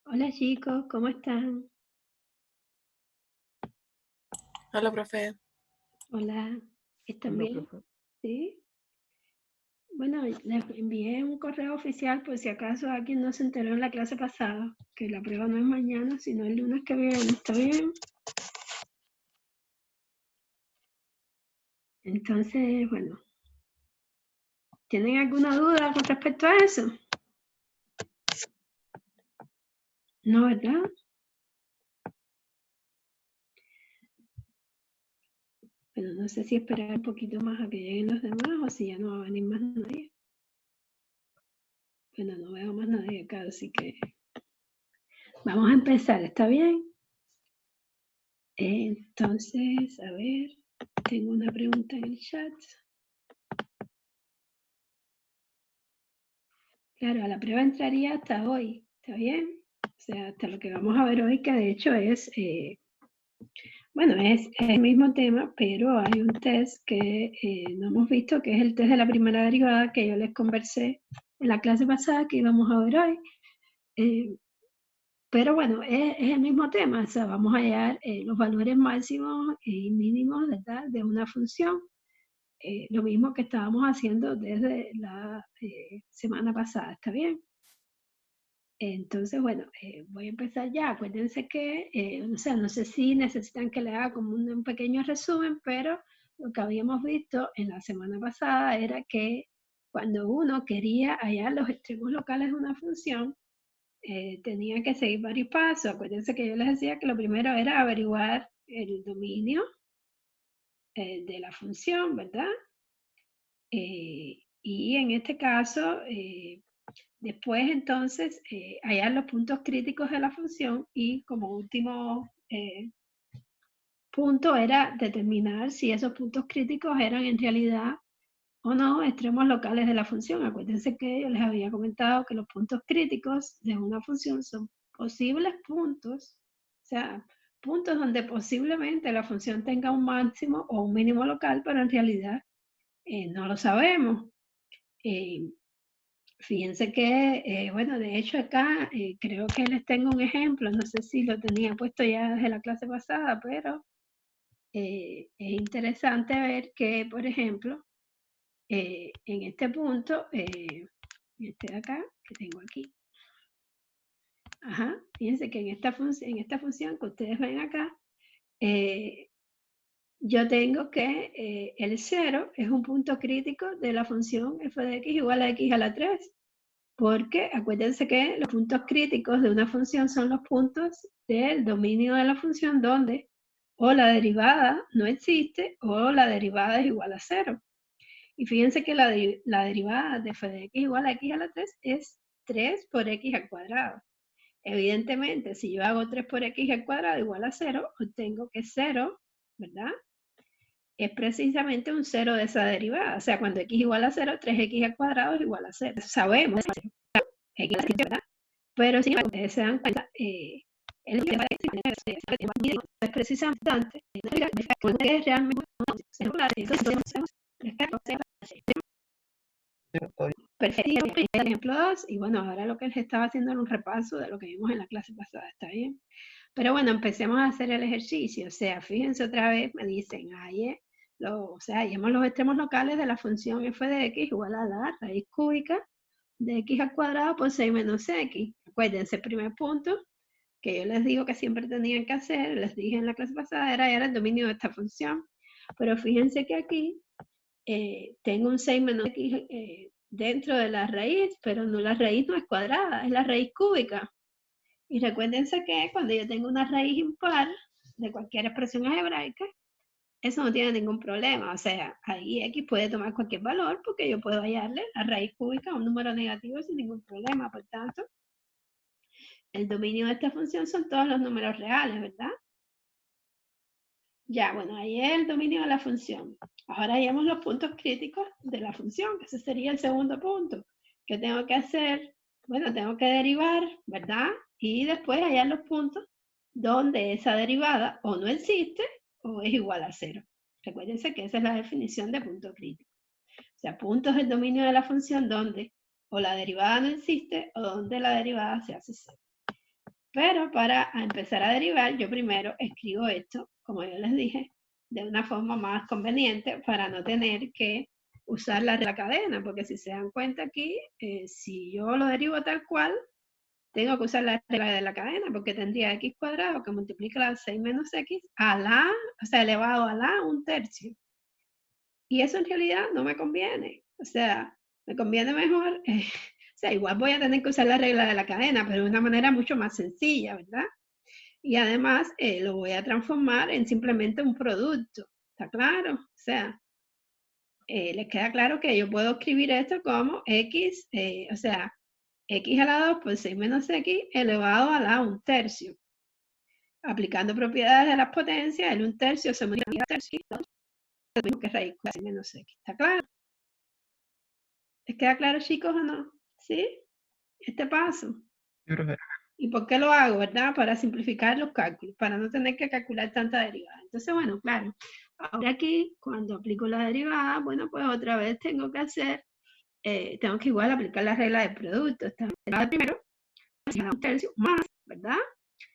Hola chicos, ¿cómo están? Hola, profe. Hola, ¿están Hola, bien? profe. ¿Sí? Bueno, les envié un correo oficial por si acaso alguien no se enteró en la clase pasada, que la prueba no es mañana, sino el lunes que viene, ¿está bien? Entonces, bueno, ¿tienen alguna duda con respecto a eso? ¿No, verdad? Bueno, no sé si esperar un poquito más a que lleguen los demás o si ya no va a venir más nadie. Bueno, no veo más nadie acá, así que vamos a empezar, ¿está bien? Entonces, a ver, tengo una pregunta en el chat. Claro, a la prueba entraría hasta hoy, ¿está bien? O sea, hasta lo que vamos a ver hoy, que de hecho es, bueno, es el mismo tema, pero hay un test que no hemos visto, que es el test de la primera derivada, que yo les conversé en la clase pasada, que íbamos a ver hoy. Pero bueno, es el mismo tema, o sea, vamos a hallar los valores máximos y mínimos, ¿verdad?, de una función. Lo mismo que estábamos haciendo desde la semana pasada, ¿está bien? Entonces, bueno, voy a empezar ya. Acuérdense que, o sea, no sé si necesitan que le haga como un pequeño resumen, pero lo que habíamos visto en la semana pasada era que cuando uno quería hallar los extremos locales de una función, tenía que seguir varios pasos. Acuérdense que yo les decía que lo primero era averiguar el dominio de la función, ¿verdad? Y en este caso, después, entonces, hallar los puntos críticos de la función y como último punto era determinar si esos puntos críticos eran en realidad o no extremos locales de la función. Acuérdense que yo les había comentado que los puntos críticos de una función son posibles puntos, o sea, puntos donde posiblemente la función tenga un máximo o un mínimo local, pero en realidad no lo sabemos. Eh, Fíjense que, bueno, de hecho acá creo que les tengo un ejemplo, no sé si lo tenía puesto ya desde la clase pasada, pero es interesante ver que, por ejemplo, en este punto, este de acá, que tengo aquí, ajá, fíjense que en esta función que ustedes ven acá, eh, yo tengo que el 0 es un punto crítico de la función f de x igual a x a la 3. Porque acuérdense que los puntos críticos de una función son los puntos del dominio de la función donde o la derivada no existe o la derivada es igual a 0. Y fíjense que la derivada de f de x igual a x a la 3 es 3 por x al cuadrado. Evidentemente, si yo hago 3 por x al cuadrado igual a 0, obtengo que 0, ¿verdad?, es precisamente un 0 de esa derivada. O sea, cuando x igual a 0, 3x al cuadrado es igual a 0. Sabemos, x, ¿verdad? Pero si ustedes se dan cuenta, el tema es precisamente porque realmente perfecto, ejemplo 2, y bueno, ahora lo que les estaba haciendo era un repaso de lo que vimos en la clase pasada, ¿está bien? Pero bueno, empecemos a hacer el ejercicio, o sea, fíjense otra vez, me dicen, o sea, hallemos los extremos locales de la función f de x igual a la raíz cúbica de x al cuadrado por 6 menos x. Acuérdense, el primer punto que yo les digo que siempre tenían que hacer, les dije en la clase pasada, era el dominio de esta función. Pero fíjense que aquí tengo un 6 menos x dentro de la raíz, pero no, la raíz no es cuadrada, es la raíz cúbica. Y recuérdense que cuando yo tengo una raíz impar de cualquier expresión algebraica, eso no tiene ningún problema. O sea, ahí x puede tomar cualquier valor porque yo puedo hallarle la raíz cúbica a un número negativo sin ningún problema. Por tanto, el dominio de esta función son todos los números reales, ¿verdad? Ya, bueno, ahí es el dominio de la función. Ahora hallamos los puntos críticos de la función, que ese sería el segundo punto. ¿Qué tengo que hacer? Bueno, tengo que derivar, ¿verdad? Y después hallar los puntos donde esa derivada o no existe o es igual a 0. Recuérdense que esa es la definición de punto crítico. O sea, puntos del dominio de la función donde o la derivada no existe o donde la derivada se hace 0. Pero para empezar a derivar, yo primero escribo esto, como yo les dije, de una forma más conveniente para no tener que usar la regla cadena, porque si se dan cuenta aquí, si yo lo derivo tal cual, tengo que usar la regla de la cadena, porque tendría x cuadrado que multiplica la 6 menos x a la, o sea, elevado a la 1/3. Y eso en realidad no me conviene. O sea, me conviene mejor, o sea, igual voy a tener que usar la regla de la cadena, pero de una manera mucho más sencilla, ¿verdad? Y además lo voy a transformar en simplemente un producto. ¿Está claro? O sea, les queda claro que yo puedo escribir esto como x, o sea, x a la 2 por 6 menos x elevado a la 1/3. Aplicando propiedades de las potencias, el 1/3 se multiplica por 1/3, lo mismo que raíz cuadrada de menos x. ¿Está claro? ¿Les queda claro, chicos, o no? ¿Sí? Este paso. Sí, profe. ¿Y por qué lo hago, verdad? Para simplificar los cálculos, para no tener que calcular tanta derivada. Entonces, bueno, claro, ahora aquí, cuando aplico la derivada, bueno, pues otra vez tengo que hacer, tengo que igual aplicar la regla de producto. Esta derivada primero, pues, a 1/3 más, ¿verdad?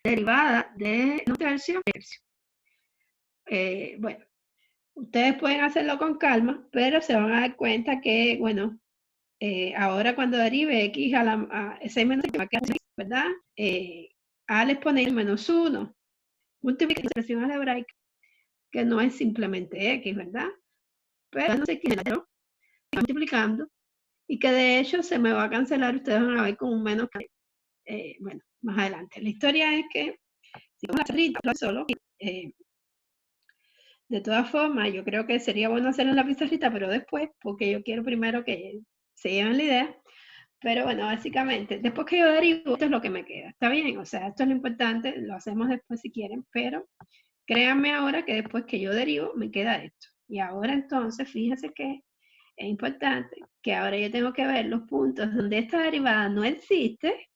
Derivada de 1/3. Bueno, ustedes pueden hacerlo con calma, pero se van a dar cuenta que, bueno, ahora cuando derive x a la 6 menos x, ¿verdad? Al exponer menos 1, multiplica la expresión algebraica, que no es simplemente x, ¿verdad? Pero no sé qué multiplicando, y que de hecho se me va a cancelar, ustedes van a ver con un menos, bueno, más adelante. La historia es que, si vamos a hacer solo, de todas formas, yo creo que sería bueno hacerlo en la pizarrita, pero después, porque yo quiero primero que se lleven la idea. Pero bueno, básicamente, después que yo derivo, esto es lo que me queda. ¿Está bien? O sea, esto es lo importante, lo hacemos después si quieren, pero créanme ahora que después que yo derivo, me queda esto. Y ahora entonces, fíjense que es importante que ahora yo tengo que ver los puntos donde esta derivada no existe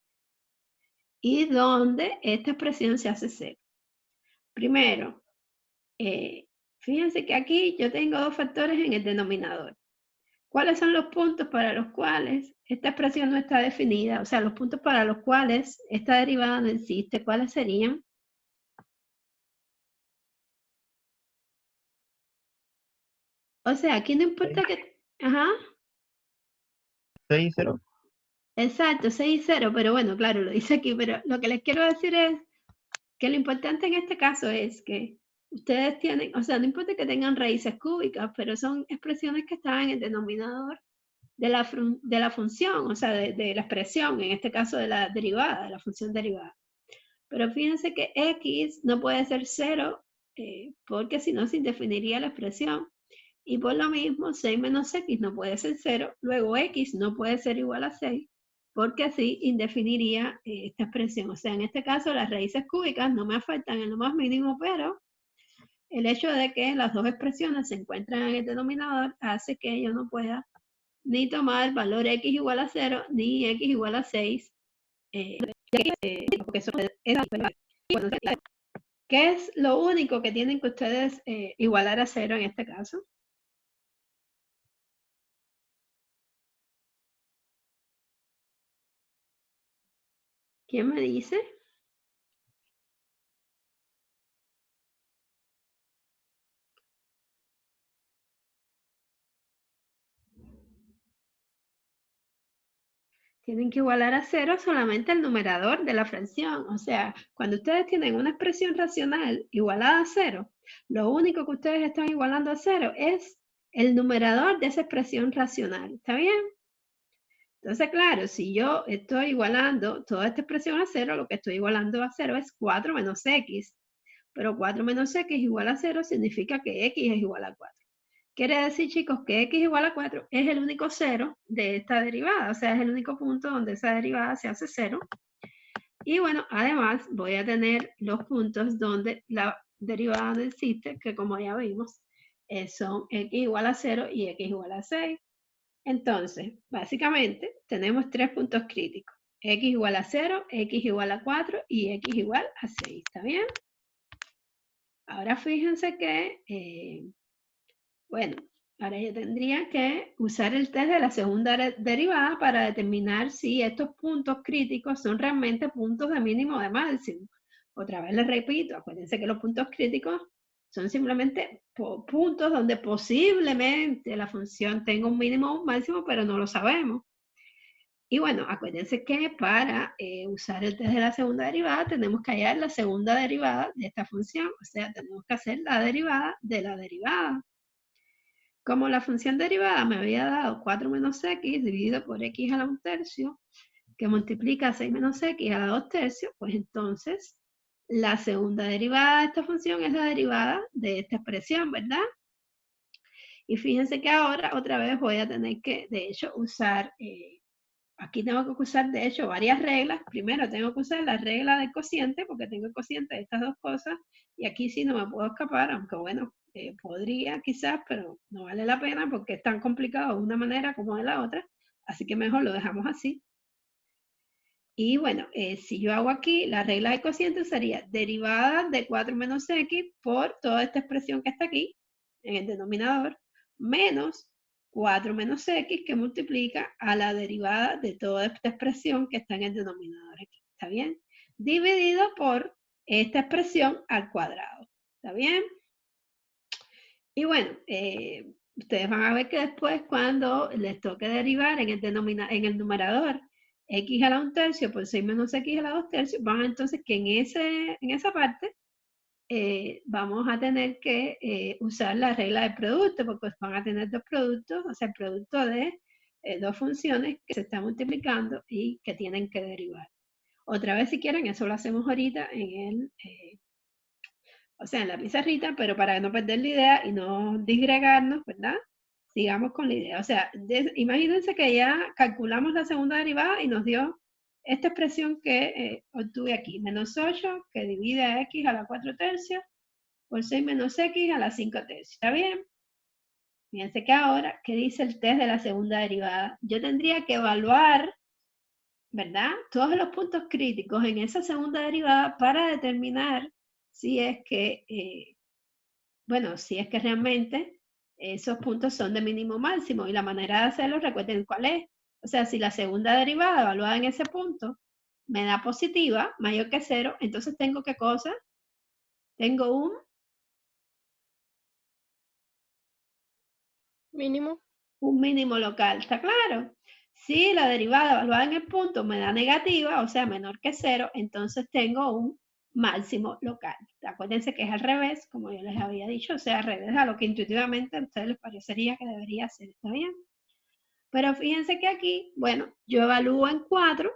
y donde esta expresión se hace cero. Primero, fíjense que aquí yo tengo dos factores en el denominador. ¿Cuáles son los puntos para los cuales esta expresión no está definida? O sea, los puntos para los cuales esta derivada no existe, ¿cuáles serían? O sea, aquí no importa que... Ajá. 6 y 0. Exacto, 6 y 0, pero bueno, claro, lo dice aquí, pero lo que les quiero decir es que lo importante en este caso es que ustedes tienen, o sea, no importa que tengan raíces cúbicas, pero son expresiones que están en el denominador de la función, o sea, de la expresión, en este caso de la derivada, de la función derivada. Pero fíjense que x no puede ser 0, porque si no se indefiniría la expresión. Y por lo mismo, 6 menos x no puede ser 0, luego x no puede ser igual a 6, porque así indefiniría esta expresión. O sea, en este caso las raíces cúbicas no me afectan en lo más mínimo, pero el hecho de que las dos expresiones se encuentran en el denominador hace que yo no pueda ni tomar valor x igual a 0, ni x igual a 6, porque eso es ¿qué es lo único que tienen que ustedes igualar a 0 en este caso? ¿Quién me dice? Tienen que igualar a 0 solamente el numerador de la fracción. O sea, cuando ustedes tienen una expresión racional igualada a 0, lo único que ustedes están igualando a 0 es el numerador de esa expresión racional. ¿Está bien? Entonces, claro, si yo estoy igualando toda esta expresión a 0, lo que estoy igualando a 0 es 4 menos x. Pero 4 menos x igual a 0 significa que x es igual a 4. Quiere decir, chicos, que x igual a 4 es el único cero de esta derivada, o sea, es el único punto donde esa derivada se hace 0. Y bueno, además voy a tener los puntos donde la derivada no existe, que como ya vimos, son x igual a 0 y x igual a 6. Entonces, básicamente, tenemos tres puntos críticos. X igual a 0, x igual a 4 y x igual a 6. ¿Está bien? Ahora fíjense que, bueno, Ahora yo tendría que usar el test de la segunda derivada para determinar si estos puntos críticos son realmente puntos de mínimo o de máximo. Otra vez les repito, acuérdense que los puntos críticos son simplemente puntos donde posiblemente la función tenga un mínimo o un máximo, pero no lo sabemos. Y bueno, acuérdense que para usar el test de la segunda derivada tenemos que hallar la segunda derivada de esta función, o sea, tenemos que hacer la derivada de la derivada. Como la función derivada me había dado 4 menos x dividido por x a la 1/3, que multiplica 6 menos x a la 2/3, pues entonces la segunda derivada de esta función es la derivada de esta expresión, ¿verdad? Y fíjense que ahora otra vez voy a tener que, de hecho, usar, aquí tengo que usar, de hecho, varias reglas. Primero tengo que usar la regla del cociente, porque tengo el cociente de estas dos cosas, y aquí sí no me puedo escapar, aunque bueno, podría quizás, pero no vale la pena porque es tan complicado de una manera como de la otra, así que mejor lo dejamos así. Y bueno, si yo hago aquí, la regla del cociente sería derivada de 4 menos x por toda esta expresión que está aquí, en el denominador, menos 4 menos x que multiplica a la derivada de toda esta expresión que está en el denominador aquí. ¿Está bien? Dividido por esta expresión al cuadrado. ¿Está bien? Y bueno, ustedes van a ver que después cuando les toque derivar en el numerador x a la 1/3 por 6 menos x a la 2/3, van entonces que en esa parte vamos a tener que usar la regla del producto, porque van a tener dos productos, o sea, el producto de dos funciones que se están multiplicando y que tienen que derivar. Otra vez, si quieren, eso lo hacemos ahorita o sea, en la pizarrita, pero para no perder la idea y no disgregarnos, ¿verdad? Sigamos con la idea. O sea, imagínense que ya calculamos la segunda derivada y nos dio esta expresión que obtuve aquí, menos 8 que divide a x a la 4/3 por 6 menos x a la 5/3. ¿Está bien? Fíjense que ahora, ¿qué dice el test de la segunda derivada? Yo tendría que evaluar, ¿verdad? Todos los puntos críticos en esa segunda derivada para determinar si es que, bueno, si es que realmente esos puntos son de mínimo máximo. Y la manera de hacerlo, recuerden cuál es. O sea, si la segunda derivada evaluada en ese punto me da positiva, mayor que 0, entonces tengo ¿qué cosa? Tengo un Mínimo. mínimo local, ¿está claro? Si la derivada evaluada en el punto me da negativa, o sea, menor que 0, entonces tengo un máximo local. Acuérdense que es al revés, como yo les había dicho, o sea, al revés a lo que intuitivamente a ustedes les parecería que debería ser, ¿está bien? Pero fíjense que aquí, bueno, yo evalúo en 4,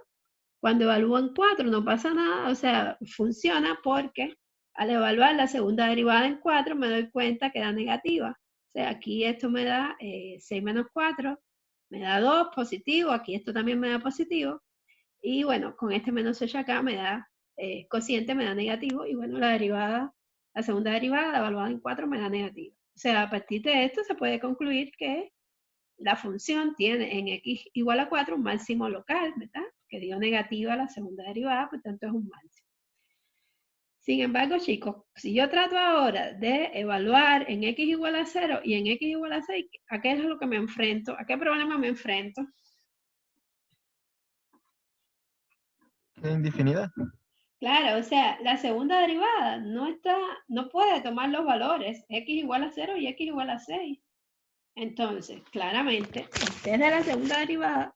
cuando evalúo en 4 no pasa nada, o sea, funciona porque al evaluar la segunda derivada en 4 me doy cuenta que da negativa. O sea, aquí esto me da 6 menos 4, me da 2 positivo, aquí esto también me da positivo. Y bueno, con este menos 8 acá me da cociente, me da negativo. Y bueno, la segunda derivada evaluada en 4 me da negativa. O sea, a partir de esto se puede concluir que la función tiene en x igual a 4 un máximo local, ¿verdad? Que dio negativa a la segunda derivada, por tanto es un máximo. Sin embargo, chicos, si yo trato ahora de evaluar en x igual a 0 y en x igual a 6, ¿a qué es lo que me enfrento? ¿A qué problema me enfrento? Indefinida. Claro, o sea, la segunda derivada no puede tomar los valores x igual a 0 y x igual a 6. Entonces, claramente, el test de la segunda derivada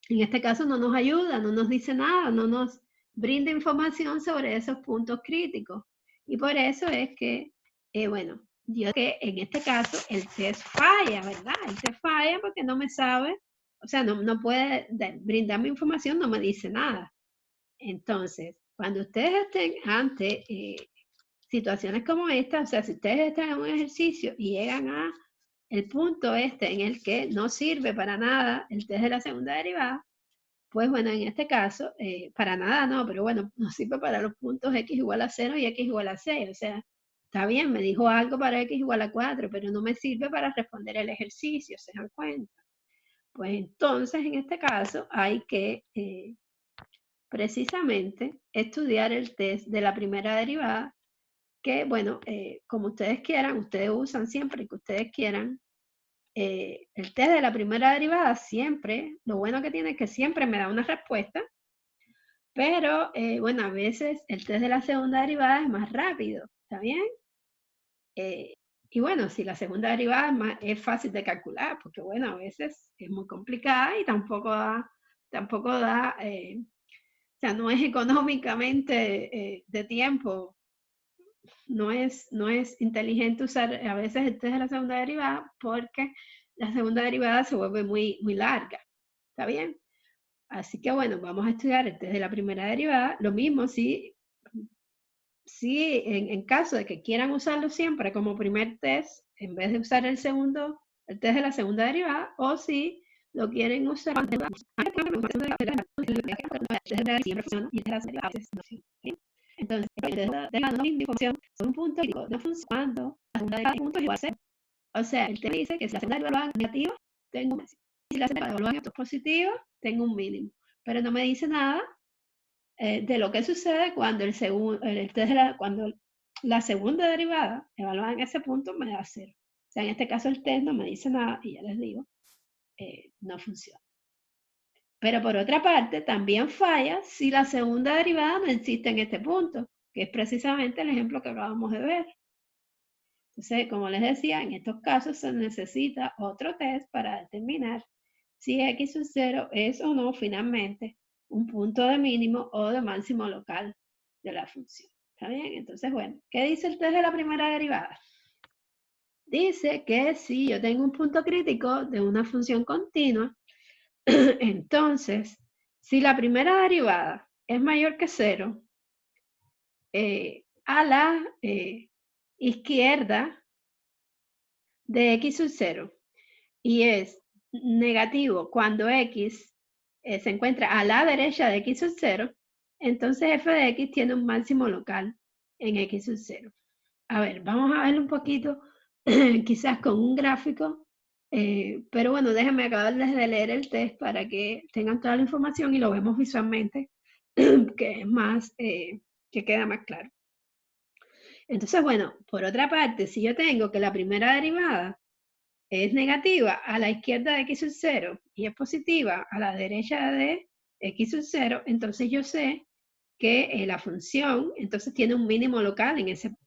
en este caso no nos ayuda, no nos dice nada, no nos brinda información sobre esos puntos críticos. Y por eso es que, bueno, yo que en este caso el test falla, ¿verdad? El test falla porque no me sabe, o sea, no puede brindarme información, no me dice nada. Entonces, cuando ustedes estén ante situaciones como esta, o sea, si ustedes están en un ejercicio y llegan a el punto este en el que no sirve para nada el test de la segunda derivada, pues bueno, en este caso, para nada no, pero bueno, nos sirve para los puntos x igual a 0 y x igual a 6. O sea, está bien, me dijo algo para x igual a 4, pero no me sirve para responder el ejercicio, ¿se dan cuenta? Pues entonces, en este caso, hay que precisamente estudiar el test de la primera derivada que, bueno, como ustedes quieran, ustedes usan siempre que ustedes quieran. El test de la primera derivada siempre, lo bueno que tiene es que siempre me da una respuesta, pero bueno, a veces el test de la segunda derivada es más rápido, ¿está bien? Y bueno, si la segunda derivada es fácil de calcular, porque bueno, a veces es muy complicada y tampoco da, o sea, no es económicamente de tiempo, no es inteligente usar a veces el test de la segunda derivada porque la segunda derivada se vuelve muy larga, ¿está bien? Así que bueno, vamos a estudiar el test de la primera derivada. Lo mismo si en caso de que quieran usarlo siempre como primer test, en vez de usar el test de la segunda derivada, o si lo quieren usar entonces, de la misma información sobre un punto crítico no funciona cuando la segunda derivada de puntos igual a 0. O sea, el tema dice que si la segunda derivada es negativa, tengo un máximo. Y si la segunda derivada es positiva, tengo un mínimo. Pero no me dice nada de lo que sucede cuando cuando la segunda derivada evaluada en ese punto me da 0. O sea, en este caso el test no me dice nada y ya les digo, no funciona. Pero por otra parte, también falla si la segunda derivada no existe en este punto, que es precisamente el ejemplo que acabamos de ver. Entonces, como les decía, en estos casos se necesita otro test para determinar si x sub 0 es o no finalmente un punto de mínimo o de máximo local de la función. ¿Está bien? Entonces, bueno, ¿qué dice el test de la primera derivada? Dice que si yo tengo un punto crítico de una función continua, entonces, si la primera derivada es mayor que 0, a la izquierda de x sub 0 y es negativo cuando x se encuentra a la derecha de x sub 0, entonces f de x tiene un máximo local en x sub 0. A ver, vamos a ver un poquito, quizás con un gráfico, pero bueno, déjenme acabarles de leer el test para que tengan toda la información y lo vemos visualmente, que es más, que queda más claro. Entonces, bueno, por otra parte, si yo tengo que la primera derivada es negativa a la izquierda de x sub 0 y es positiva a la derecha de x sub 0, entonces yo sé que la función entonces tiene un mínimo local en ese punto.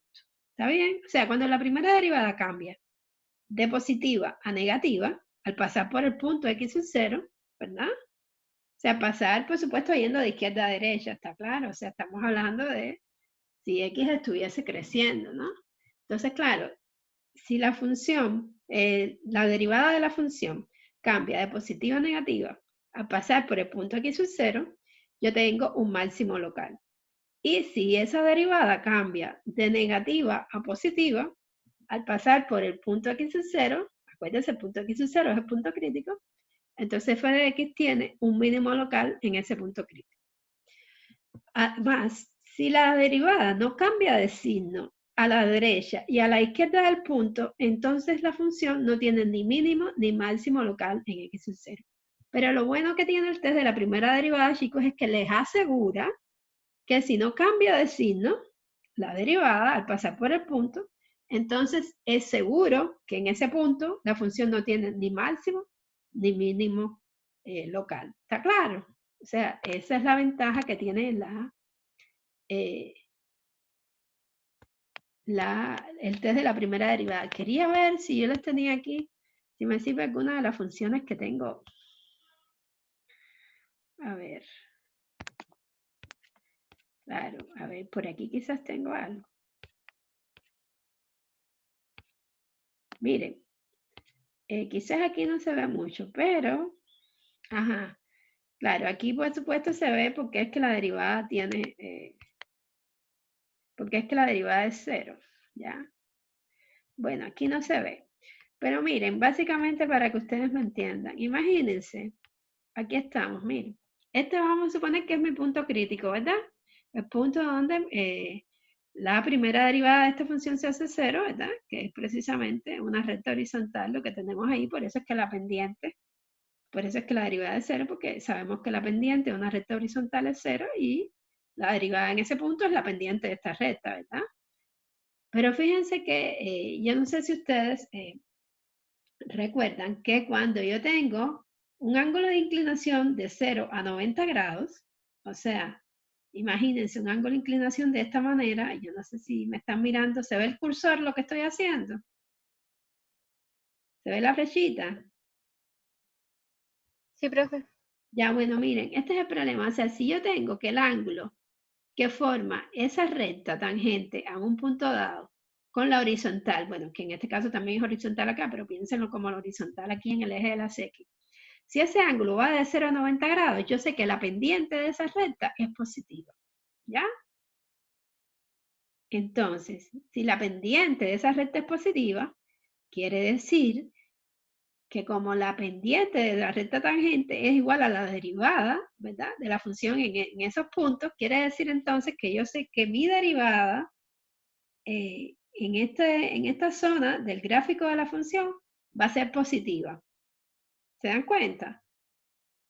¿Está bien? O sea, cuando la primera derivada cambia de positiva a negativa, al pasar por el punto x sub 0, ¿verdad? O sea, pasar, por supuesto, yendo de izquierda a derecha, ¿está claro? O sea, estamos hablando de si x estuviese creciendo, ¿no? Entonces, claro, si la función, la derivada de la función cambia de positiva a negativa al pasar por el punto x sub 0, yo tengo un máximo local. Y si esa derivada cambia de negativa a positiva al pasar por el punto x sub 0, acuérdense, el punto x sub 0 es el punto crítico, entonces f de x tiene un mínimo local en ese punto crítico. Además, si la derivada no cambia de signo a la derecha y a la izquierda del punto, entonces la función no tiene ni mínimo ni máximo local en x sub 0. Pero lo bueno que tiene el test de la primera derivada, chicos, es que les asegura que si no cambia de signo, la derivada al pasar por el punto, entonces es seguro que en ese punto la función no tiene ni máximo ni mínimo local. ¿Está claro? O sea, esa es la ventaja que tiene el test de la primera derivada. Quería ver si yo les tenía aquí, si me sirve alguna de las funciones que tengo. A ver. Claro, a ver, por aquí quizás tengo algo. Miren, quizás aquí no se ve mucho, pero, ajá, claro, aquí por supuesto se ve porque es que la derivada tiene, porque es que la derivada es 0, ¿ya? Bueno, aquí no se ve. Pero miren, básicamente para que ustedes me entiendan, imagínense, aquí estamos, miren. Este vamos a suponer que es mi punto crítico, ¿verdad? El punto donde la primera derivada de esta función se hace 0, ¿verdad? Que es precisamente una recta horizontal, lo que tenemos ahí, por eso es que la pendiente, por eso es que la derivada es 0, porque sabemos que la pendiente de una recta horizontal es 0 y la derivada en ese punto es la pendiente de esta recta, ¿verdad? Pero fíjense que yo no sé si ustedes recuerdan que cuando yo tengo un ángulo de inclinación de 0 a 90 grados, o sea, imagínense un ángulo de inclinación de esta manera, yo no sé si me están mirando, ¿se ve el cursor lo que estoy haciendo? ¿Se ve la flechita? Sí, profe. Ya, bueno, miren, este es el problema. O sea, si yo tengo que el ángulo que forma esa recta tangente a un punto dado con la horizontal, bueno, que en este caso también es horizontal acá, pero piénsenlo como la horizontal aquí en el eje de las X. Si ese ángulo va de 0 a 90 grados, yo sé que la pendiente de esa recta es positiva, ¿ya? Entonces, si la pendiente de esa recta es positiva, quiere decir que como la pendiente de la recta tangente es igual a la derivada, ¿verdad? De la función en esos puntos, quiere decir entonces que yo sé que mi derivada en esta zona del gráfico de la función va a ser positiva. ¿Se dan cuenta?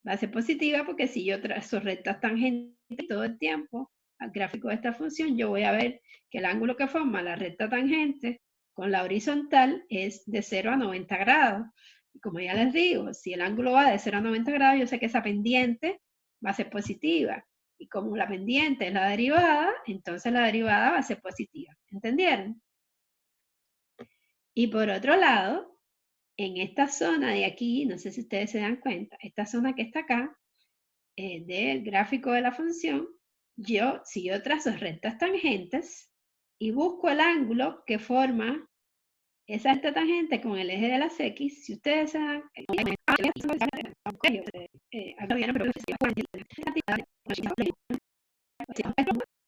Va a ser positiva porque si yo trazo rectas tangentes todo el tiempo al gráfico de esta función, yo voy a ver que el ángulo que forma la recta tangente con la horizontal es de 0 a 90 grados. Y como ya les digo, si el ángulo va de 0 a 90 grados, yo sé que esa pendiente va a ser positiva. Y como la pendiente es la derivada, entonces la derivada va a ser positiva. ¿Entendieron? Y por otro lado, en esta zona de aquí, no sé si ustedes se dan cuenta, esta zona que está acá, del gráfico de la función, si yo trazo rectas tangentes y busco el ángulo que forma esa recta tangente con el eje de las X, si ustedes se dan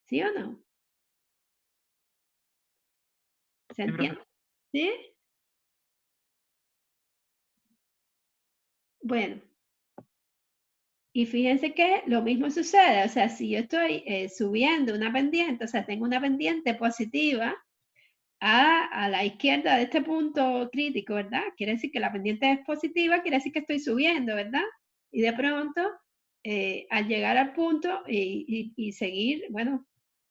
¿sí o no? ¿Se Sí, profe. entiende? ¿Sí? Bueno, y fíjense que lo mismo sucede, o sea, si yo estoy subiendo una pendiente, o sea, tengo una pendiente positiva a la izquierda de este punto crítico, ¿verdad? Quiere decir que la pendiente es positiva, quiere decir que estoy subiendo, ¿verdad? Y de pronto, al llegar al punto y seguir, bueno,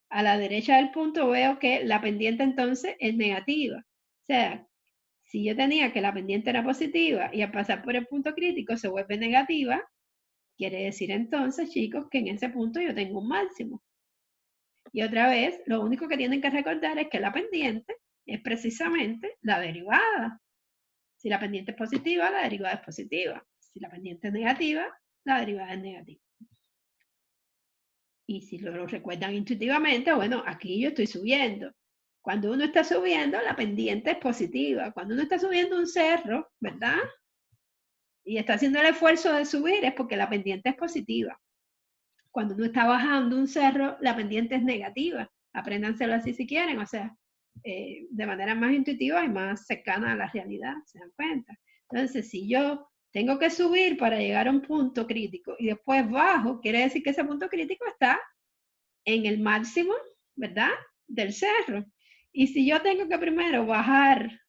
a la derecha del punto veo que la pendiente entonces es negativa. O sea, si yo tenía que la pendiente era positiva y al pasar por el punto crítico se vuelve negativa, quiere decir entonces, chicos, que en ese punto yo tengo un máximo. Y otra vez, lo único que tienen que recordar es que la pendiente es precisamente la derivada. Si la pendiente es positiva, la derivada es positiva. Si la pendiente es negativa, la derivada es negativa. Y si lo recuerdan intuitivamente, bueno, aquí yo estoy subiendo. Cuando uno está subiendo, la pendiente es positiva. Cuando uno está subiendo un cerro, ¿verdad? Y está haciendo el esfuerzo de subir, es porque la pendiente es positiva. Cuando uno está bajando un cerro, la pendiente es negativa. Apréndanselo así si quieren, o sea, de manera más intuitiva y más cercana a la realidad, ¿se dan cuenta? Entonces, si yo tengo que subir para llegar a un punto crítico y después bajo, quiere decir que ese punto crítico está en el máximo, ¿verdad? Del cerro. Y si yo tengo que primero bajar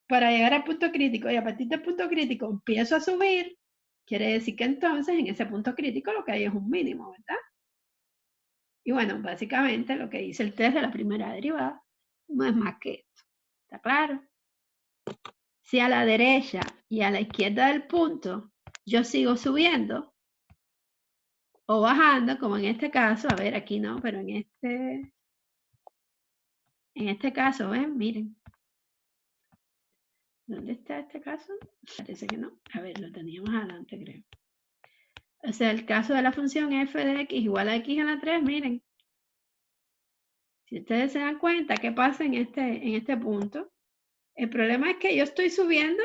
para llegar al punto crítico y a partir del punto crítico empiezo a subir, quiere decir que entonces en ese punto crítico lo que hay es un mínimo, ¿verdad? Y bueno, básicamente lo que dice el test de la primera derivada no es más que esto. ¿Está claro? Si a la derecha y a la izquierda del punto yo sigo subiendo o bajando, como en este caso, a ver, aquí no, pero en este caso, ¿ven? Miren. ¿Dónde está este caso? Parece que no. A ver, lo teníamos adelante, creo. O sea, el caso de la función f de x igual a x a la 3, miren. Si ustedes se dan cuenta, ¿qué pasa en este punto? El problema es que yo estoy subiendo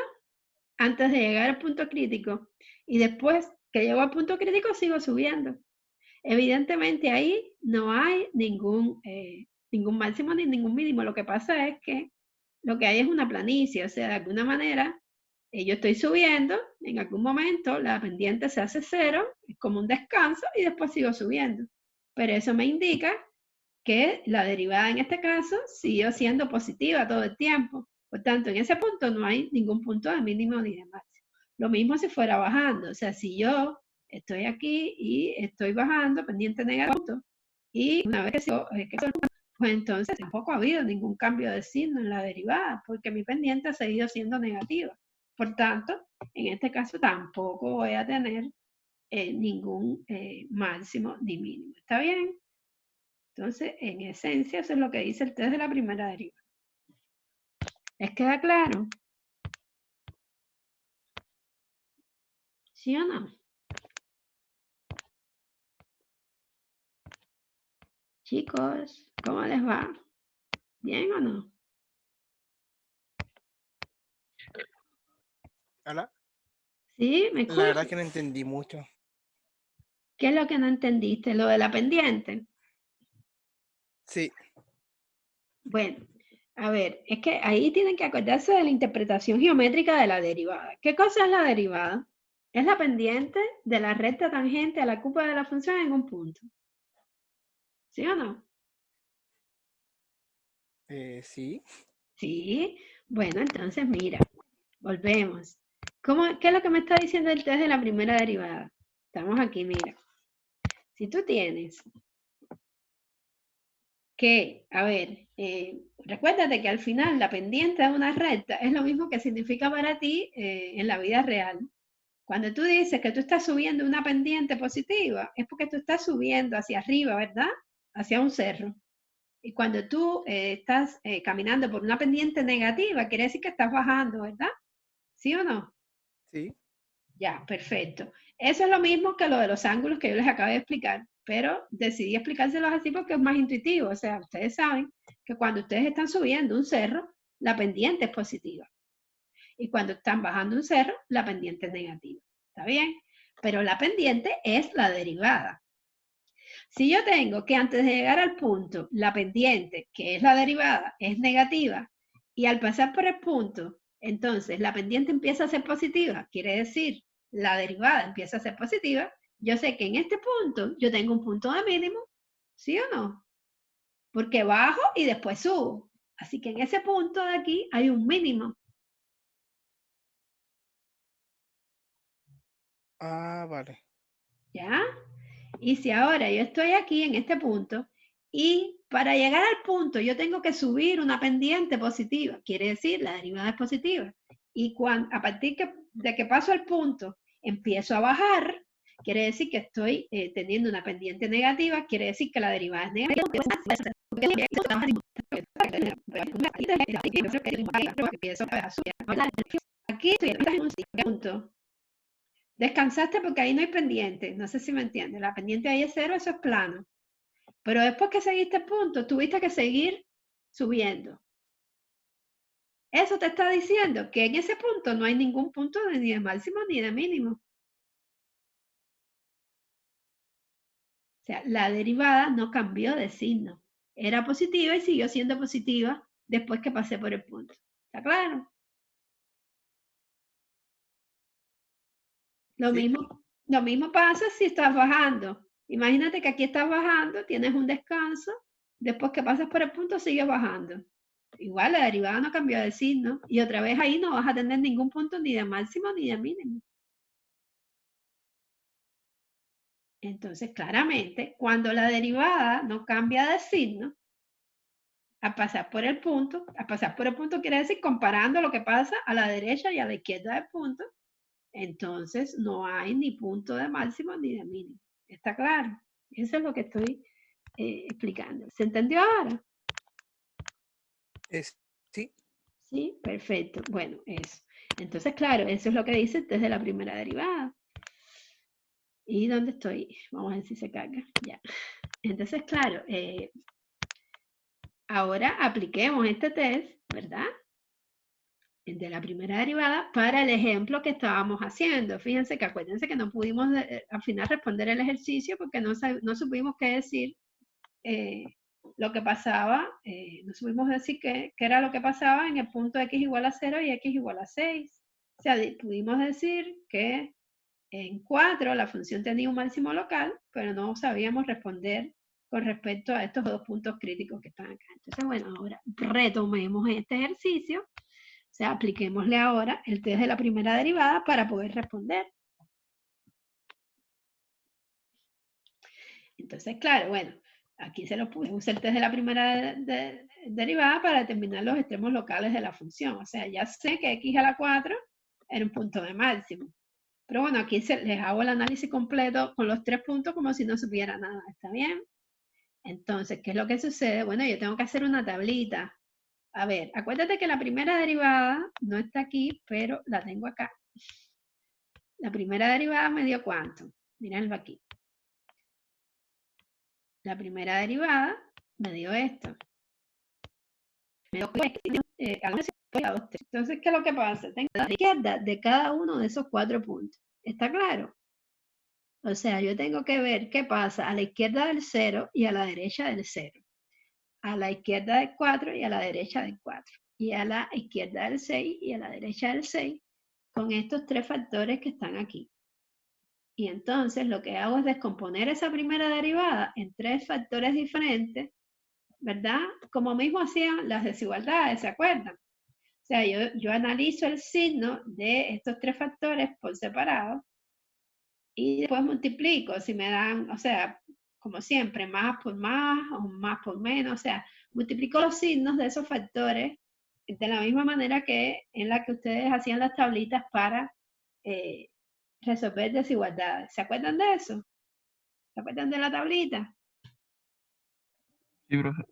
antes de llegar al punto crítico y después que llego al punto crítico sigo subiendo. Evidentemente ahí no hay ningún máximo ni ningún mínimo. Lo que pasa es que lo que hay es una planicie, o sea, de alguna manera yo estoy subiendo, en algún momento la pendiente se hace 0, es como un descanso y después sigo subiendo. Pero eso me indica que la derivada en este caso siguió siendo positiva todo el tiempo. Por tanto, en ese punto no hay ningún punto de mínimo ni de máximo. Lo mismo si fuera bajando, o sea, si yo estoy aquí y estoy bajando, pendiente negativo, y una vez que sigo, pues entonces tampoco ha habido ningún cambio de signo en la derivada, porque mi pendiente ha seguido siendo negativa. Por tanto, en este caso tampoco voy a tener ningún máximo ni mínimo. ¿Está bien? Entonces, en esencia, eso es lo que dice el test de la primera derivada. ¿Les queda claro? ¿Sí o no? Chicos, ¿cómo les va? ¿Bien o no? ¿Hola? ¿Sí? ¿Me La verdad escuchan? que no entendí mucho. ¿Qué es lo que no entendiste? ¿Lo de la pendiente? Sí, Bueno, a ver, es que ahí tienen que acordarse de la interpretación geométrica de la derivada. ¿Qué cosa es la derivada? Es la pendiente de la recta tangente a la curva de la función en un punto. ¿Sí o no? sí. Sí. Bueno, entonces mira, volvemos. ¿Qué es lo que me está diciendo el test de la primera derivada? Estamos aquí, mira. Si tú tienes que, a ver, recuérdate que al final la pendiente de una recta es lo mismo que significa para ti en la vida real. Cuando tú dices que tú estás subiendo una pendiente positiva, es porque tú estás subiendo hacia arriba, ¿verdad? Hacia un cerro. Y cuando tú estás caminando por una pendiente negativa, quiere decir que estás bajando, ¿verdad? ¿Sí o no? Sí. Ya, perfecto. Eso es lo mismo que lo de los ángulos que yo les acabo de explicar, pero decidí explicárselos así porque es más intuitivo. O sea, ustedes saben que cuando ustedes están subiendo un cerro, la pendiente es positiva. Y cuando están bajando un cerro, la pendiente es negativa. ¿Está bien? Pero la pendiente es la derivada. Si yo tengo que antes de llegar al punto, la pendiente, que es la derivada, es negativa, y al pasar por el punto, entonces la pendiente empieza a ser positiva, quiere decir, la derivada empieza a ser positiva, yo sé que en este punto yo tengo un punto de mínimo, ¿sí o no? Porque bajo y después subo. Así que en ese punto de aquí hay un mínimo. Ah, vale. ¿Ya? Y si ahora yo estoy aquí en este punto y para llegar al punto yo tengo que subir una pendiente positiva, quiere decir la derivada es positiva. Y a partir de que paso al punto empiezo a bajar, quiere decir que estoy teniendo una pendiente negativa, quiere decir que la derivada es negativa. Aquí estoy en un punto. Descansaste porque ahí no hay pendiente. No sé si me entiendes. La pendiente ahí es cero, eso es plano. Pero después que seguiste el punto, tuviste que seguir subiendo. Eso te está diciendo que en ese punto no hay ningún punto ni de máximo ni de mínimo. O sea, la derivada no cambió de signo. Era positiva y siguió siendo positiva después que pasé por el punto. ¿Está claro? Lo Sí. mismo pasa si estás bajando. Imagínate que aquí estás bajando, tienes un descanso, después que pasas por el punto sigues bajando. Igual la derivada no cambió de signo y otra vez ahí no vas a tener ningún punto ni de máximo ni de mínimo. Entonces, claramente, cuando la derivada no cambia de signo, a pasar por el punto quiere decir comparando lo que pasa a la derecha y a la izquierda del punto, entonces no hay ni punto de máximo ni de mínimo. ¿Está claro? Eso es lo que estoy explicando. ¿Se entendió ahora? Sí. Sí, perfecto. Bueno, eso. Entonces, claro, eso es lo que dice desde la primera derivada. ¿Y dónde estoy? Vamos a ver si se carga. Ya. Entonces, claro, ahora apliquemos este test, ¿verdad? De la primera derivada para el ejemplo que estábamos haciendo. Fíjense que acuérdense que no pudimos al final responder el ejercicio porque no supimos qué decir lo que pasaba, no supimos decir qué era lo que pasaba en el punto x igual a 0 y x igual a 6. O sea, pudimos decir que en 4 la función tenía un máximo local, pero no sabíamos responder con respecto a estos dos puntos críticos que están acá. Entonces, bueno, ahora retomemos este ejercicio, o sea, apliquémosle ahora el test de la primera derivada para poder responder. Entonces, claro, bueno, Aquí se lo puse, usé el test de la primera derivada para determinar los extremos locales de la función. O sea, ya sé que x a la 4 era un punto de máximo. Pero bueno, aquí les hago el análisis completo con los 3 puntos como si no supiera nada. ¿Está bien? Entonces, ¿qué es lo que sucede? Bueno, yo tengo que hacer una tablita. A ver, acuérdate que la primera derivada no está aquí, pero la tengo acá. La primera derivada me dio ¿cuánto? Mírenlo aquí. La primera derivada me dio esto. Me dio entonces, ¿qué es lo que pasa? Tengo la izquierda de cada uno de esos 4 puntos. ¿Está claro? O sea, yo tengo que ver qué pasa a la izquierda del 0 y a la derecha del 0. A la izquierda del 4 y a la derecha del 4. Y a la izquierda del 6 y a la derecha del 6 con estos 3 factores que están aquí. Y entonces lo que hago es descomponer esa primera derivada en 3 factores diferentes, ¿verdad? Como mismo hacían las desigualdades, ¿se acuerdan? O sea, yo analizo el signo de estos 3 factores por separado y después multiplico si me dan, o sea, como siempre, más por más o más por menos, o sea, multiplico los signos de esos factores de la misma manera que en la que ustedes hacían las tablitas para resolver desigualdades. ¿Se acuerdan de eso? ¿Se acuerdan de la tablita? Sí, profe.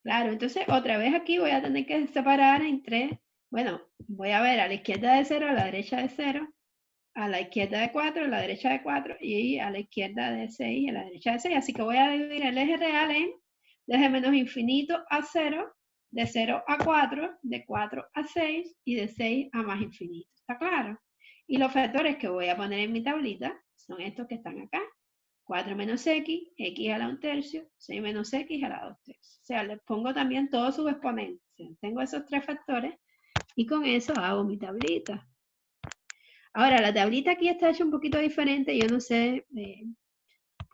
Claro, entonces otra vez aquí voy a tener que separar entre, bueno, voy a ver a la izquierda de 0, a la derecha de 0, a la izquierda de 4, a la derecha de 4 y a la izquierda de 6 y a la derecha de 6. Así que voy a dividir el eje real en desde menos infinito a 0, de 0 a 4, de 4 a 6 y de 6 a más infinito. ¿Está claro? Y los factores que voy a poner en mi tablita son estos que están acá. 4 menos x, x a la 1/3, 6 menos x a la 2/3. O sea, les pongo también todos sus exponentes. O sea, tengo esos 3 factores y con eso hago mi tablita. Ahora, la tablita aquí está hecha un poquito diferente, yo no sé,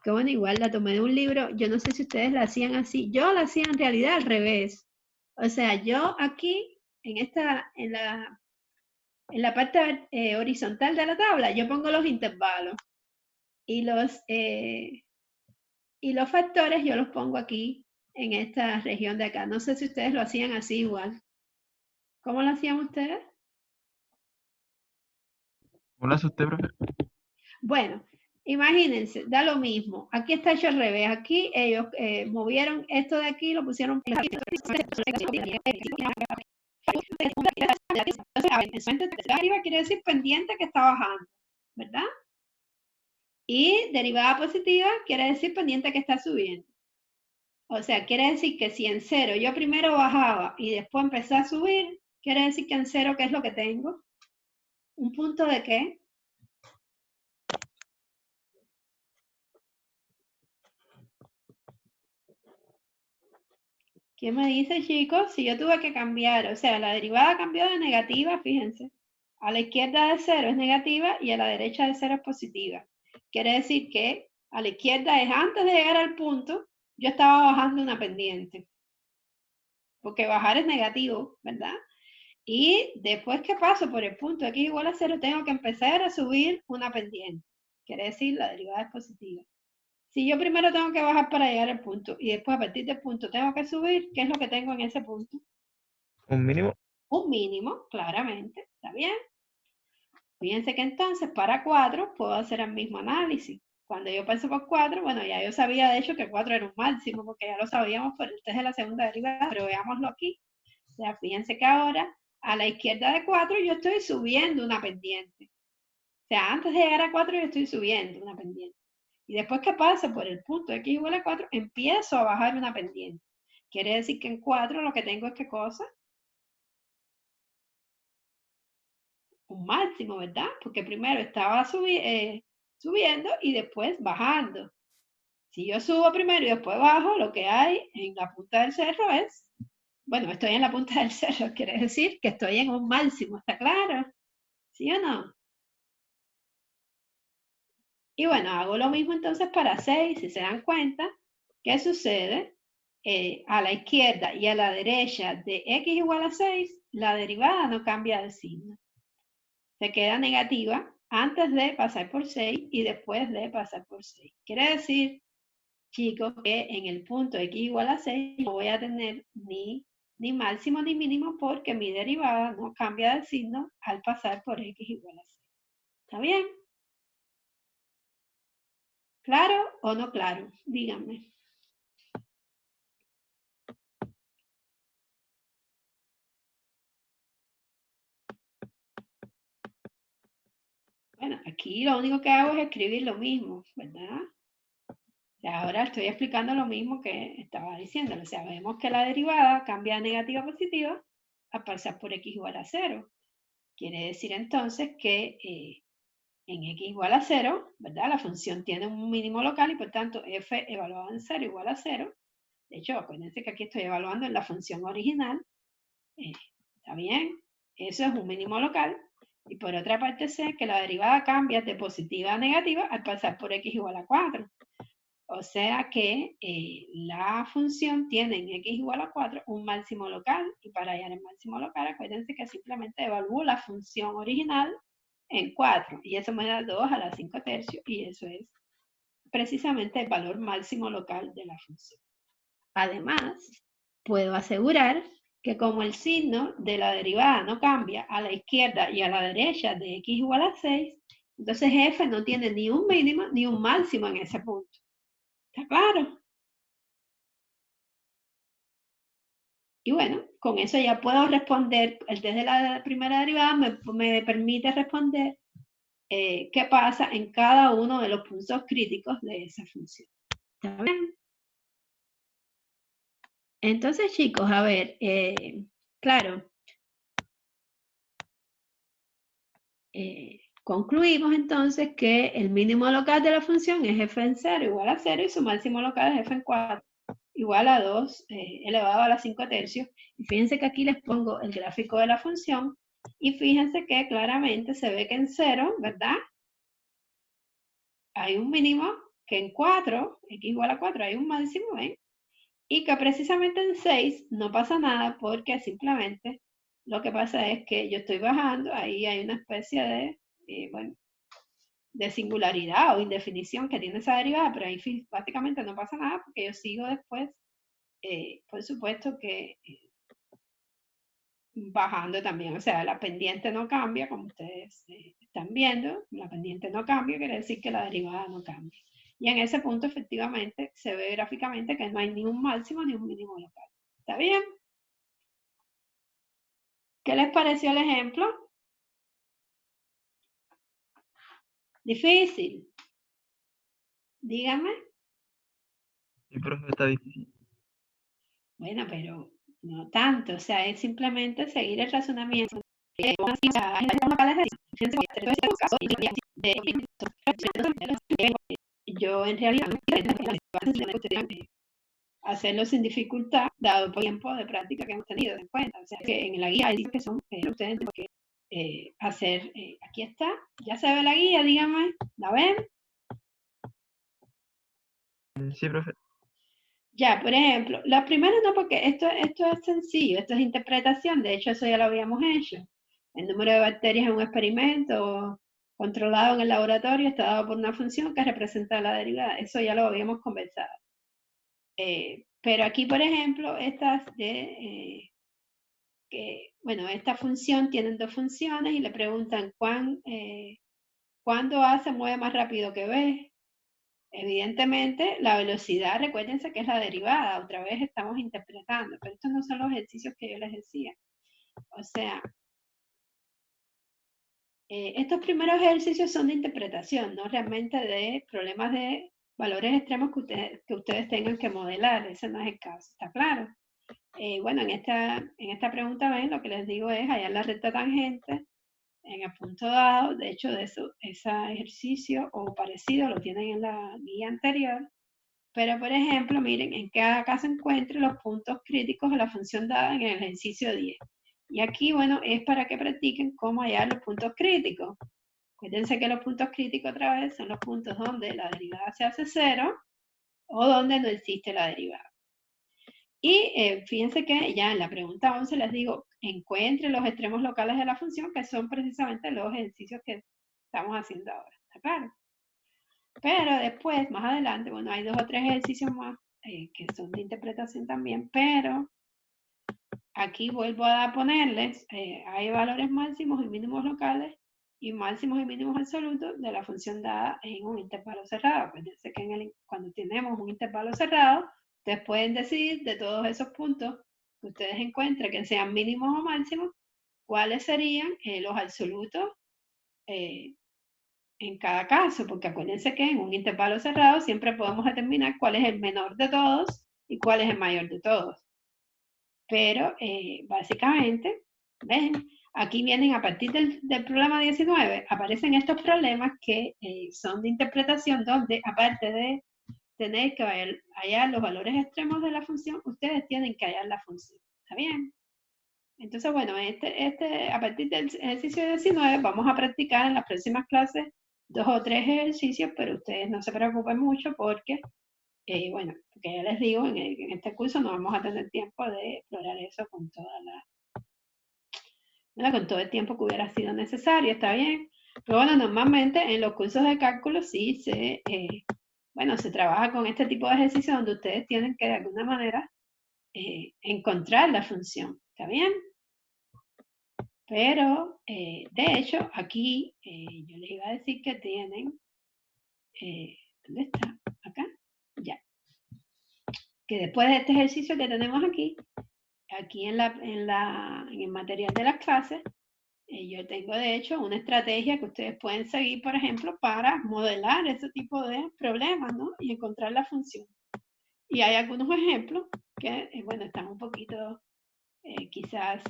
que bueno, igual la tomé de un libro, yo no sé si ustedes la hacían así, yo la hacía en realidad al revés. O sea, yo aquí, en la parte horizontal de la tabla, yo pongo los intervalos y los factores yo los pongo aquí en esta región de acá. No sé si ustedes lo hacían así igual. ¿Cómo lo hacían ustedes? ¿Cómo lo hace usted, profe? Bueno, imagínense, da lo mismo. Aquí está hecho al revés. Aquí ellos movieron esto de aquí, lo pusieron. Arriba quiere decir pendiente que está bajando, ¿verdad? Y derivada positiva quiere decir pendiente que está subiendo. O sea, quiere decir que si en 0 yo primero bajaba y después empecé a subir, quiere decir que en 0, ¿qué es lo que tengo? ¿Un punto de qué? ¿Quién me dice, chicos? Si yo tuve que cambiar, o sea, la derivada cambió de negativa, fíjense. A la izquierda de 0 es negativa y a la derecha de 0 es positiva. Quiere decir que a la izquierda es antes de llegar al punto, yo estaba bajando una pendiente. Porque bajar es negativo, ¿verdad? Y después que paso por el punto x igual a 0, tengo que empezar a subir una pendiente. Quiere decir, la derivada es positiva. Si yo primero tengo que bajar para llegar al punto y después a partir del punto tengo que subir, ¿qué es lo que tengo en ese punto? ¿Un mínimo? Un mínimo, claramente. ¿Está bien? Fíjense que entonces para 4 puedo hacer el mismo análisis. Cuando yo paso por 4, bueno, ya yo sabía de hecho que 4 era un máximo, porque ya lo sabíamos por el test de la segunda derivada, pero veámoslo aquí. O sea, fíjense que ahora a la izquierda de 4 yo estoy subiendo una pendiente. O sea, antes de llegar a 4 yo estoy subiendo una pendiente. Y después que pase por el punto x igual a 4, empiezo a bajar una pendiente. Quiere decir que en 4 lo que tengo es ¿qué cosa? Un máximo, ¿verdad? Porque primero estaba subiendo y después bajando. Si yo subo primero y después bajo, lo que hay en la punta del cerro es, bueno, estoy en la punta del cerro, quiere decir que estoy en un máximo, ¿está claro? ¿Sí o no? Y bueno, hago lo mismo entonces para 6, si se dan cuenta, ¿qué sucede? A la izquierda y a la derecha de x igual a 6, la derivada no cambia de signo. Se queda negativa antes de pasar por 6 y después de pasar por 6. Quiere decir chicos, que en el punto x igual a 6 no voy a tener ni máximo ni mínimo porque mi derivada no cambia de signo al pasar por x igual a 6. ¿Está bien? ¿Claro o no claro? Díganme. Bueno, aquí lo único que hago es escribir lo mismo, ¿verdad? Y ahora estoy explicando lo mismo que estaba diciendo. O sea, vemos que la derivada cambia de negativa a positiva al pasar por x igual a 0. Quiere decir entonces que en x igual a 0, ¿verdad? La función tiene un mínimo local y por tanto f evaluado en 0 igual a 0. De hecho, acuérdense que aquí estoy evaluando en la función original. ¿Está bien? Eso es un mínimo local. Y por otra parte sé que la derivada cambia de positiva a negativa al pasar por x igual a 4. O sea que la función tiene en x igual a 4 un máximo local. Y para hallar el máximo local, acuérdense que simplemente evalúo la función original en 4. Y eso me da 2 a la 5 tercios. Y eso es precisamente el valor máximo local de la función. Además, puedo asegurar que como el signo de la derivada no cambia a la izquierda y a la derecha de x igual a 6, entonces f no tiene ni un mínimo ni un máximo en ese punto. ¿Está claro? Y bueno, con eso ya puedo responder, el test de la primera derivada me permite responder qué pasa en cada uno de los puntos críticos de esa función. ¿Está bien? Entonces, chicos, a ver, claro, concluimos entonces que el mínimo local de la función es f en 0 igual a 0 y su máximo local es f en 4 igual a 2 elevado a la 5 tercios. Y fíjense que aquí les pongo el gráfico de la función y fíjense que claramente se ve que en 0, ¿verdad? Hay un mínimo, que en 4, x igual a 4, hay un máximo, ¿ven? Y que precisamente en 6 no pasa nada porque simplemente lo que pasa es que yo estoy bajando, ahí hay una especie de, bueno, de singularidad o indefinición que tiene esa derivada, pero ahí básicamente no pasa nada porque yo sigo después, por supuesto que bajando también, o sea, la pendiente no cambia, como ustedes están viendo, la pendiente no cambia, quiere decir que la derivada no cambia. Y en ese punto efectivamente se ve gráficamente que no hay ni un máximo ni un mínimo local. ¿Está bien? ¿Qué les pareció el ejemplo? ¿Difícil? Díganme. Sí, profe, está difícil. Bueno, pero no tanto, o sea, es simplemente seguir el razonamiento. Yo en realidad hacerlo sin dificultad, dado el tiempo de práctica que hemos tenido en cuenta. O sea, que en la guía hay que son, ustedes tienen que hacer, aquí está, ya se ve la guía, díganme, ¿la ven? Sí, profe. Ya, por ejemplo, la primera no, porque esto es sencillo, esto es interpretación, de hecho eso ya lo habíamos hecho. El número de bacterias en un experimento controlado en el laboratorio está dado por una función que representa la derivada, eso ya lo habíamos conversado. Pero aquí, por ejemplo, estas de, bueno, esta función tienen dos funciones y le preguntan ¿cuándo A se mueve más rápido que B? Evidentemente, la velocidad, recuérdense que es la derivada, otra vez estamos interpretando, pero estos no son los ejercicios que yo les decía. O sea, estos primeros ejercicios son de interpretación, no realmente de problemas de valores extremos que ustedes tengan que modelar, ese no es el caso, ¿está claro? Bueno, en esta pregunta, ven, lo que les digo es hallar la recta tangente en el punto dado. De hecho, ese ejercicio o parecido lo tienen en la guía anterior. Pero, por ejemplo, miren, en cada caso encuentre los puntos críticos de la función dada en el ejercicio 10. Y aquí, bueno, es para que practiquen cómo hallar los puntos críticos. Acuérdense que los puntos críticos otra vez son los puntos donde la derivada se hace 0 o donde no existe la derivada. Y fíjense que ya en la pregunta 11 les digo, encuentre los extremos locales de la función, que son precisamente los ejercicios que estamos haciendo ahora. ¿Está claro? Pero después, más adelante, bueno, hay 2 o 3 ejercicios más que son de interpretación también, pero aquí vuelvo a ponerles, hay valores máximos y mínimos locales y máximos y mínimos absolutos de la función dada en un intervalo cerrado. Fíjense que cuando tenemos un intervalo cerrado, ustedes pueden decidir de todos esos puntos que ustedes encuentren que sean mínimos o máximos, cuáles serían los absolutos en cada caso, porque acuérdense que en un intervalo cerrado siempre podemos determinar cuál es el menor de todos y cuál es el mayor de todos. Pero básicamente, ven, aquí vienen a partir del problema 19, aparecen estos problemas que son de interpretación donde aparte de tener que hallar los valores extremos de la función, ustedes tienen que hallar la función. ¿Está bien? Entonces, bueno, a partir del ejercicio 19 vamos a practicar en las próximas clases 2 o 3 ejercicios, pero ustedes no se preocupen mucho porque, bueno, porque ya les digo, en este curso no vamos a tener tiempo de explorar eso con con todo el tiempo que hubiera sido necesario, ¿está bien? Pero bueno, normalmente en los cursos de cálculo sí bueno, se trabaja con este tipo de ejercicios donde ustedes tienen que de alguna manera encontrar la función, ¿está bien? Pero, de hecho, aquí yo les iba a decir que tienen, ¿dónde está? Acá, ya. Que después de este ejercicio que tenemos aquí en el material de las clases, yo tengo de hecho una estrategia que ustedes pueden seguir, por ejemplo, para modelar ese tipo de problemas, ¿no? Y encontrar la función. Y hay algunos ejemplos que, bueno, están un poquito quizás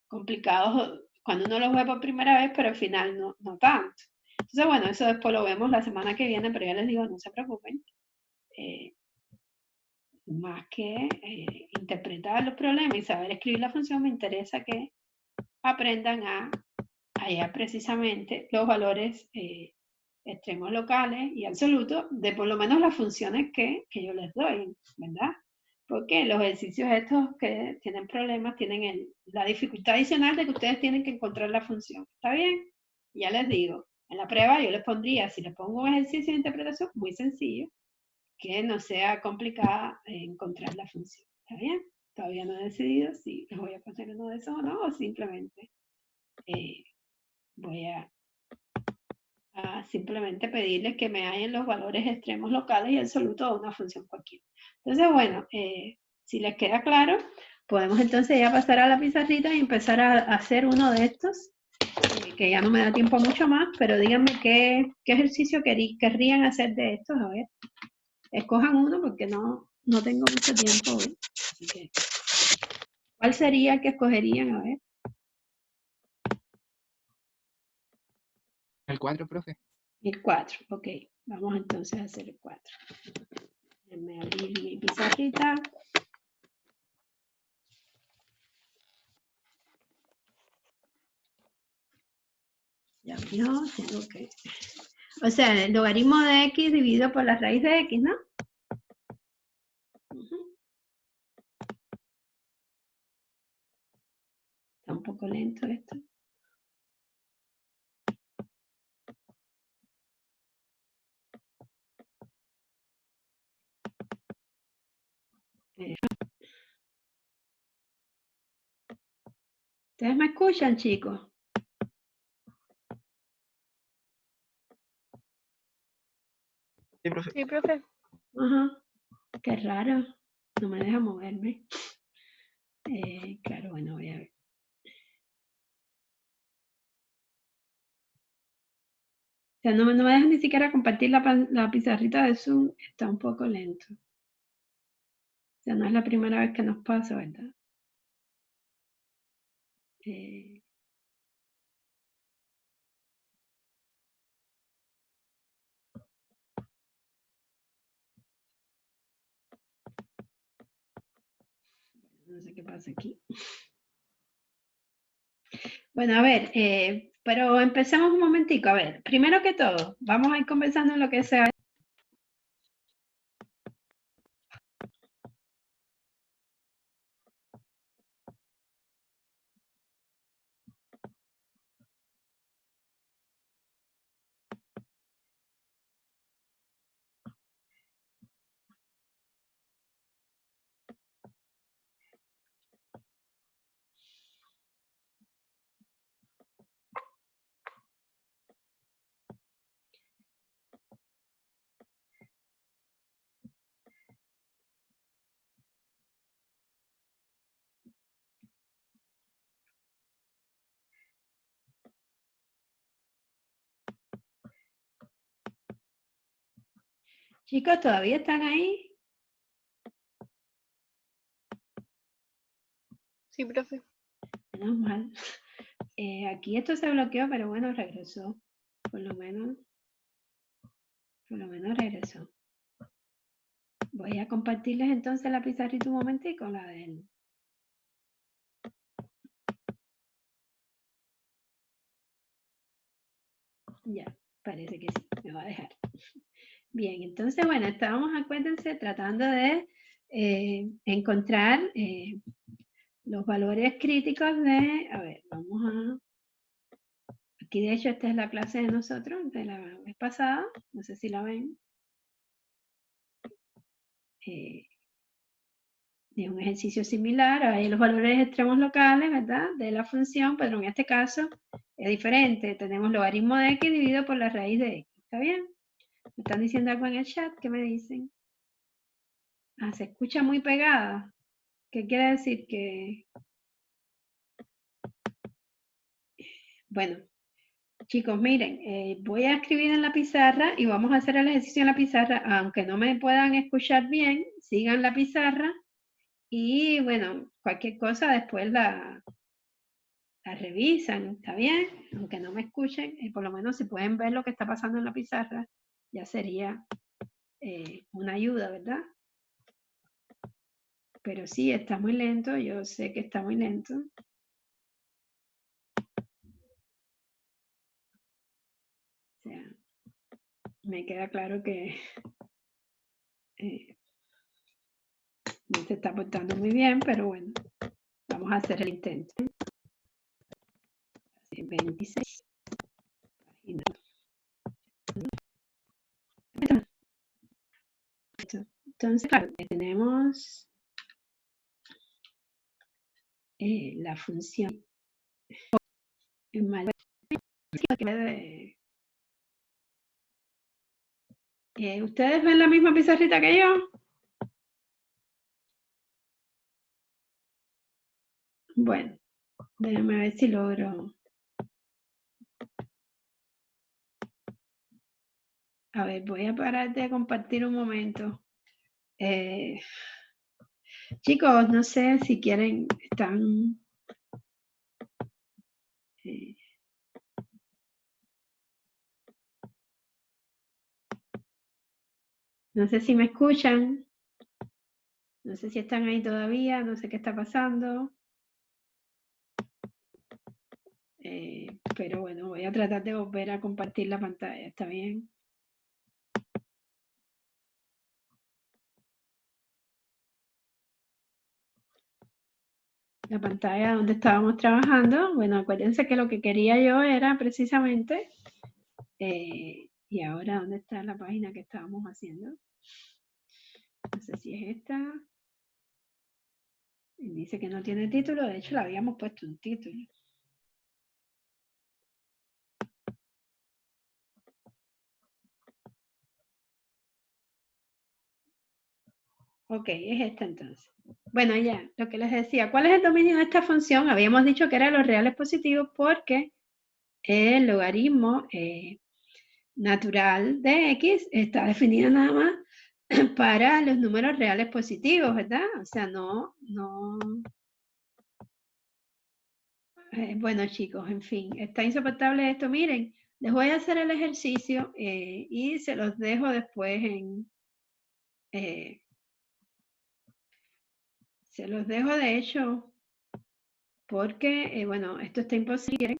complicados cuando uno los ve por primera vez, pero al final no tanto. Entonces, bueno, eso después lo vemos la semana que viene, pero ya les digo, no se preocupen. Más que interpretar los problemas y saber escribir la función, me interesa que aprendan a hallar precisamente los valores extremos locales y absolutos de por lo menos las funciones que yo les doy, ¿verdad? Porque los ejercicios estos que tienen problemas tienen la dificultad adicional de que ustedes tienen que encontrar la función. ¿Está bien? Ya les digo, en la prueba yo les pondría, si les pongo un ejercicio de interpretación muy sencillo, que no sea complicada encontrar la función. ¿Está bien? Todavía no he decidido si les voy a poner uno de esos o no, o simplemente voy a simplemente pedirles que me hallen los valores extremos locales y absolutos de una función cualquiera. Entonces, bueno, si les queda claro, podemos entonces ya pasar a la pizarrita y empezar a hacer uno de estos, que ya no me da tiempo mucho más, pero díganme qué ejercicio querrían hacer de estos. A ver, escojan uno porque no tengo mucho tiempo hoy. Así que, ¿cuál sería el que escogerían? A ver. El 4, profe. El 4, ok. Vamos entonces a hacer el 4. Déjenme abrir mi pizarrita. Ya vio, tengo que... O sea, el logaritmo de x dividido por la raíz de x, ¿no? Está un poco lento esto. ¿Ustedes me escuchan, chicos? Sí, profe. Sí, profe. Ajá. Qué raro. No me deja moverme. Claro, bueno, voy a ver. O sea, no me deja ni siquiera compartir la pizarrita de Zoom. Está un poco lento. O sea, no es la primera vez que nos pasa, ¿verdad? No sé qué pasa aquí. Bueno, a ver, pero empecemos un momentico. A ver, primero que todo, vamos a ir conversando en lo que sea. Chicos, ¿todavía están ahí? Sí, profe. Menos mal. Aquí esto se bloqueó, pero bueno, regresó. Por lo menos regresó. Voy a compartirles entonces la pizarrita un momentico, la del... Ya, parece que sí, me va a dejar. Bien, entonces, bueno, estábamos, acuérdense, tratando de encontrar los valores críticos de... A ver, vamos a... Aquí, de hecho, esta es la clase de nosotros, de la vez pasada. No sé si la ven. De un ejercicio similar, hay los valores extremos locales, ¿verdad? De la función, pero en este caso es diferente. Tenemos logaritmo de x dividido por la raíz de x. ¿Está bien? ¿Me están diciendo algo en el chat? ¿Qué me dicen? Ah, se escucha muy pegada. ¿Qué quiere decir? Que... Bueno, chicos, miren, voy a escribir en la pizarra y vamos a hacer el ejercicio en la pizarra. Aunque no me puedan escuchar bien, sigan la pizarra y, bueno, cualquier cosa después la revisan, ¿está bien? Aunque no me escuchen, por lo menos si pueden ver lo que está pasando en la pizarra, ya sería una ayuda, ¿verdad? Pero sí, está muy lento, yo sé que está muy lento. O sea, me queda claro que no se está portando muy bien, pero bueno, vamos a hacer el intento. 26. Entonces, claro, tenemos la función. ¿Ustedes ven la misma pizarrita que yo? Bueno, déjenme ver si logro. A ver, voy a parar de compartir un momento. Chicos, no sé si quieren, están... no sé si me escuchan. No sé si están ahí todavía, no sé qué está pasando. Pero bueno, voy a tratar de volver a compartir la pantalla, ¿está bien? La pantalla donde estábamos trabajando. Bueno, acuérdense que lo que quería yo era precisamente... y ahora, ¿dónde está la página que estábamos haciendo? No sé si es esta. Y dice que no tiene título, de hecho le habíamos puesto un título. Ok, es esta entonces. Bueno, ya, lo que les decía, ¿cuál es el dominio de esta función? Habíamos dicho que era los reales positivos porque el logaritmo natural de x está definido nada más para los números reales positivos, ¿verdad? O sea, no... bueno, chicos, en fin, está insoportable esto. Miren, les voy a hacer el ejercicio y se los dejo después en... se los dejo de hecho porque, bueno, esto está imposible.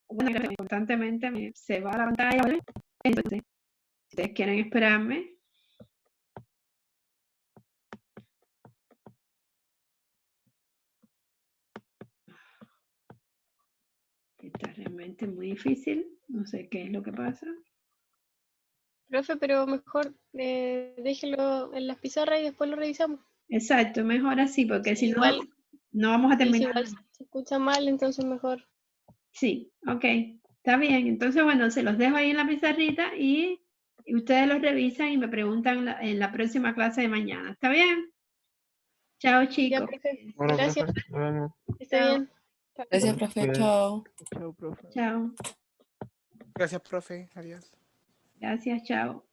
Bueno, constantemente se va la pantalla. ¿Vale? Entonces, si ustedes quieren esperarme. Está realmente muy difícil. No sé qué es lo que pasa. Profe, pero mejor déjelo en las pizarras y después lo revisamos. Exacto, mejor así, porque Sí, si no, igual, no vamos a sí, si terminar. igual se escucha mal, entonces mejor. Sí, ok, está bien. Entonces, bueno, se los dejo ahí en la pizarrita y ustedes los revisan y me preguntan en la próxima clase de mañana. ¿Está bien? Chao, Ya, chicos. profe. Bueno, Gracias. profe, nos vemos. Que esté Chao. bien. Gracias, profe. Chao. Chao, profe. Chao. Gracias, profe. Adiós. Gracias, chao.